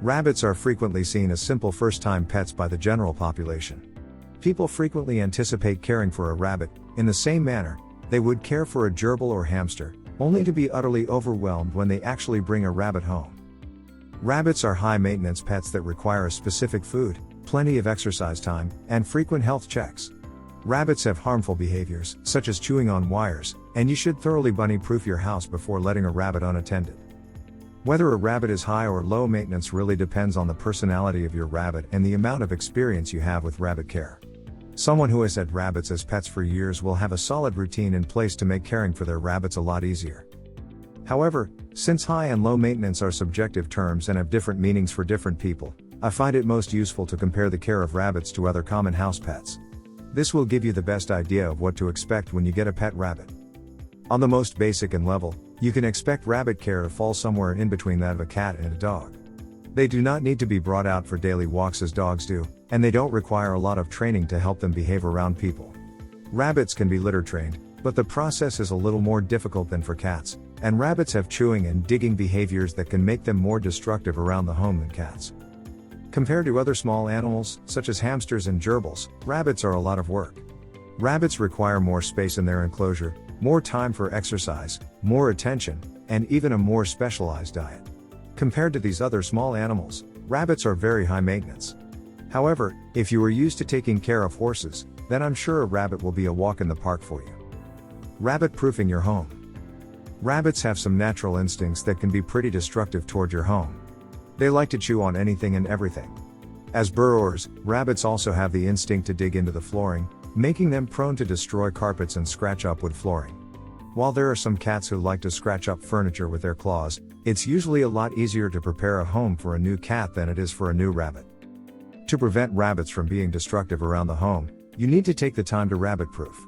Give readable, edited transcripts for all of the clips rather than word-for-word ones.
Rabbits are frequently seen as simple first-time pets by the general population. People frequently anticipate caring for a rabbit, in the same manner they would care for a gerbil or hamster, only to be utterly overwhelmed when they actually bring a rabbit home. Rabbits are high-maintenance pets that require a specific food, plenty of exercise time, and frequent health checks. Rabbits have harmful behaviors, such as chewing on wires, and you should thoroughly bunny-proof your house before letting a rabbit unattended. Whether a rabbit is high or low maintenance really depends on the personality of your rabbit and the amount of experience you have with rabbit care. Someone who has had rabbits as pets for years will have a solid routine in place to make caring for their rabbits a lot easier. However, since high and low maintenance are subjective terms and have different meanings for different people, I find it most useful to compare the care of rabbits to other common house pets. This will give you the best idea of what to expect when you get a pet rabbit. On the most basic and level, you can expect rabbit care to fall somewhere in between that of a cat and a dog. They do not need to be brought out for daily walks as dogs do, and they don't require a lot of training to help them behave around people. Rabbits can be litter trained, but the process is a little more difficult than for cats, and rabbits have chewing and digging behaviors that can make them more destructive around the home than cats. Compared to other small animals, such as hamsters and gerbils, rabbits are a lot of work. Rabbits require more space in their enclosure, more time for exercise, more attention, and even a more specialized diet. Compared to these other small animals, rabbits are very high maintenance. However, if you are used to taking care of horses, then I'm sure a rabbit will be a walk in the park for you. Rabbit proofing your home. Rabbits have some natural instincts that can be pretty destructive toward your home. They like to chew on anything and everything. As burrowers, rabbits also have the instinct to dig into the flooring, making them prone to destroy carpets and scratch up wood flooring. While there are some cats who like to scratch up furniture with their claws, it's usually a lot easier to prepare a home for a new cat than it is for a new rabbit. To prevent rabbits from being destructive around the home, you need to take the time to rabbit-proof.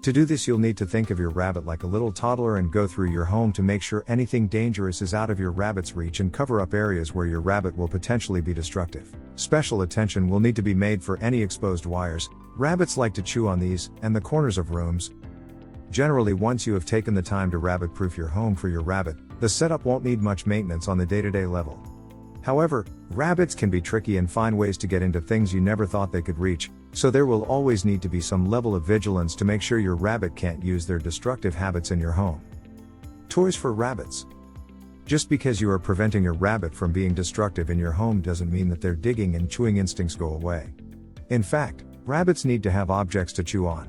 To do this, you'll need to think of your rabbit like a little toddler and go through your home to make sure anything dangerous is out of your rabbit's reach and cover up areas where your rabbit will potentially be destructive. Special attention will need to be made for any exposed wires. Rabbits like to chew on these, and the corners of rooms. Generally, once you have taken the time to rabbit-proof your home for your rabbit, the setup won't need much maintenance on the day-to-day level. However, rabbits can be tricky and find ways to get into things you never thought they could reach, so there will always need to be some level of vigilance to make sure your rabbit can't use their destructive habits in your home. Toys for rabbits. Just because you are preventing your rabbit from being destructive in your home doesn't mean that their digging and chewing instincts go away. In fact, rabbits need to have objects to chew on.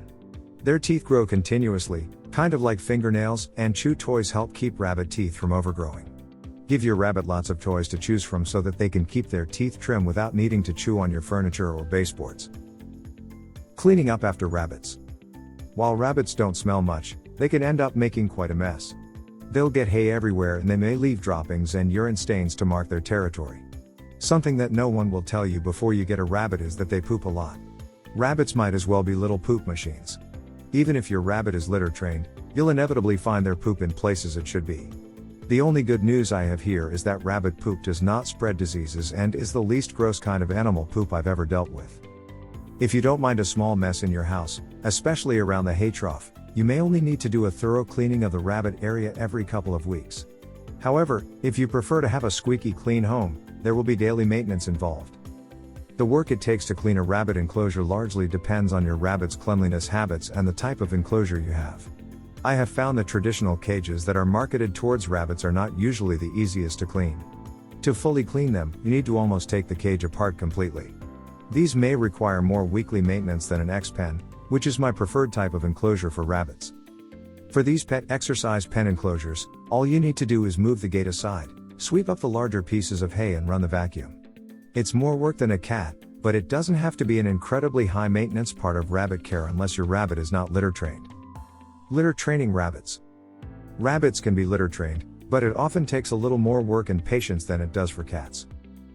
Their teeth grow continuously, kind of like fingernails, and chew toys help keep rabbit teeth from overgrowing. Give your rabbit lots of toys to choose from so that they can keep their teeth trim without needing to chew on your furniture or baseboards. Cleaning up after rabbits. While rabbits don't smell much, they can end up making quite a mess. They'll get hay everywhere and they may leave droppings and urine stains to mark their territory. Something that no one will tell you before you get a rabbit is that they poop a lot. Rabbits might as well be little poop machines. Even if your rabbit is litter trained, you'll inevitably find their poop in places it should be. The only good news I have here is that rabbit poop does not spread diseases and is the least gross kind of animal poop I've ever dealt with. If you don't mind a small mess in your house, especially around the hay trough, you may only need to do a thorough cleaning of the rabbit area every couple of weeks. However, if you prefer to have a squeaky clean home, there will be daily maintenance involved. The work it takes to clean a rabbit enclosure largely depends on your rabbit's cleanliness habits and the type of enclosure you have. I have found that traditional cages that are marketed towards rabbits are not usually the easiest to clean. To fully clean them, you need to almost take the cage apart completely. These may require more weekly maintenance than an X-pen, which is my preferred type of enclosure for rabbits. For these pet exercise pen enclosures, all you need to do is move the gate aside, sweep up the larger pieces of hay and run the vacuum. It's more work than a cat, but it doesn't have to be an incredibly high maintenance part of rabbit care unless your rabbit is not litter trained. Litter training rabbits. Rabbits can be litter trained, but it often takes a little more work and patience than it does for cats.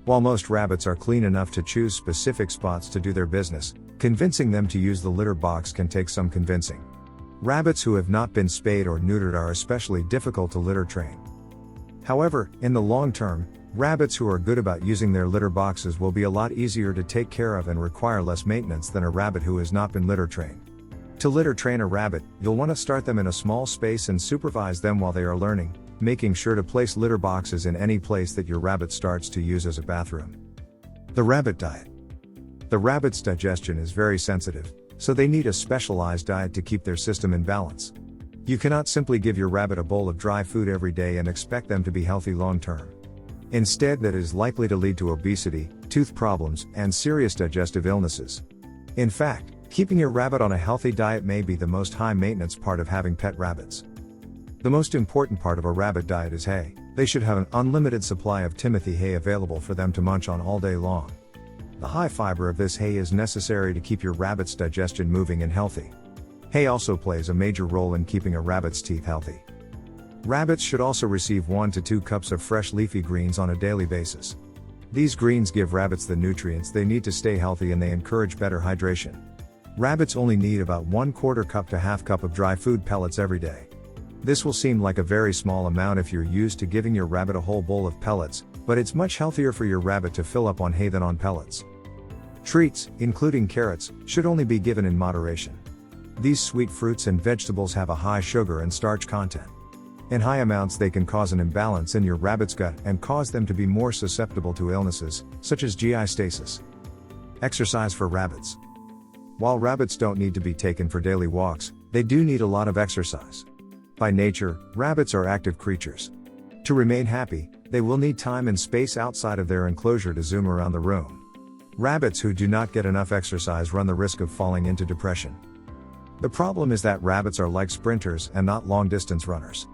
While most rabbits are clean enough to choose specific spots to do their business, convincing them to use the litter box can take some convincing. Rabbits who have not been spayed or neutered are especially difficult to litter train. However, in the long term, rabbits who are good about using their litter boxes will be a lot easier to take care of and require less maintenance than a rabbit who has not been litter trained. To litter train a rabbit, you'll want to start them in a small space and supervise them while they are learning, making sure to place litter boxes in any place that your rabbit starts to use as a bathroom. The rabbit diet. The rabbit's digestion is very sensitive, so they need a specialized diet to keep their system in balance. You cannot simply give your rabbit a bowl of dry food every day and expect them to be healthy long term. Instead, that is likely to lead to obesity, tooth problems, and serious digestive illnesses. In fact, keeping your rabbit on a healthy diet may be the most high-maintenance part of having pet rabbits. The most important part of a rabbit diet is hay. They should have an unlimited supply of Timothy hay available for them to munch on all day long. The high fiber of this hay is necessary to keep your rabbit's digestion moving and healthy. Hay also plays a major role in keeping a rabbit's teeth healthy. Rabbits should also receive 1 to 2 cups of fresh leafy greens on a daily basis. These greens give rabbits the nutrients they need to stay healthy, and they encourage better hydration. Rabbits only need about 1/4 cup to ½ cup of dry food pellets every day. This will seem like a very small amount if you're used to giving your rabbit a whole bowl of pellets, but it's much healthier for your rabbit to fill up on hay than on pellets. Treats, including carrots, should only be given in moderation. These sweet fruits and vegetables have a high sugar and starch content. In high amounts, they can cause an imbalance in your rabbit's gut and cause them to be more susceptible to illnesses, such as GI stasis. Exercise for rabbits. While rabbits don't need to be taken for daily walks, they do need a lot of exercise. By nature, rabbits are active creatures. To remain happy, they will need time and space outside of their enclosure to zoom around the room. Rabbits who do not get enough exercise run the risk of falling into depression. The problem is that rabbits are like sprinters and not long-distance runners.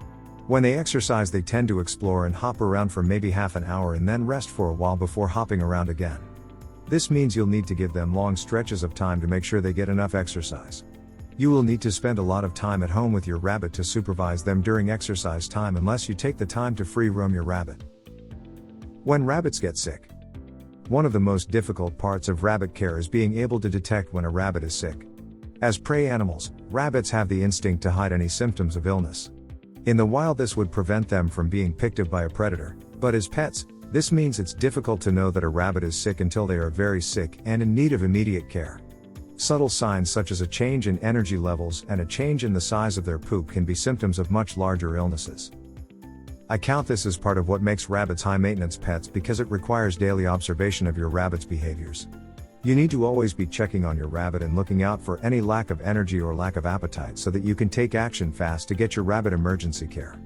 When they exercise, they tend to explore and hop around for maybe half an hour and then rest for a while before hopping around again. This means you'll need to give them long stretches of time to make sure they get enough exercise. You will need to spend a lot of time at home with your rabbit to supervise them during exercise time, unless you take the time to free roam your rabbit. When rabbits get sick. One of the most difficult parts of rabbit care is being able to detect when a rabbit is sick. As prey animals, rabbits have the instinct to hide any symptoms of illness. In the wild, this would prevent them from being picked up by a predator, but as pets, this means it's difficult to know that a rabbit is sick until they are very sick and in need of immediate care. Subtle signs such as a change in energy levels and a change in the size of their poop can be symptoms of much larger illnesses. I count this as part of what makes rabbits high-maintenance pets, because it requires daily observation of your rabbit's behaviors. You need to always be checking on your rabbit and looking out for any lack of energy or lack of appetite so that you can take action fast to get your rabbit emergency care.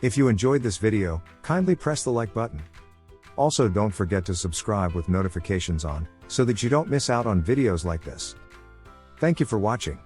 If you enjoyed this video, kindly press the like button. Also, don't forget to subscribe with notifications on, so that you don't miss out on videos like this. Thank you for watching.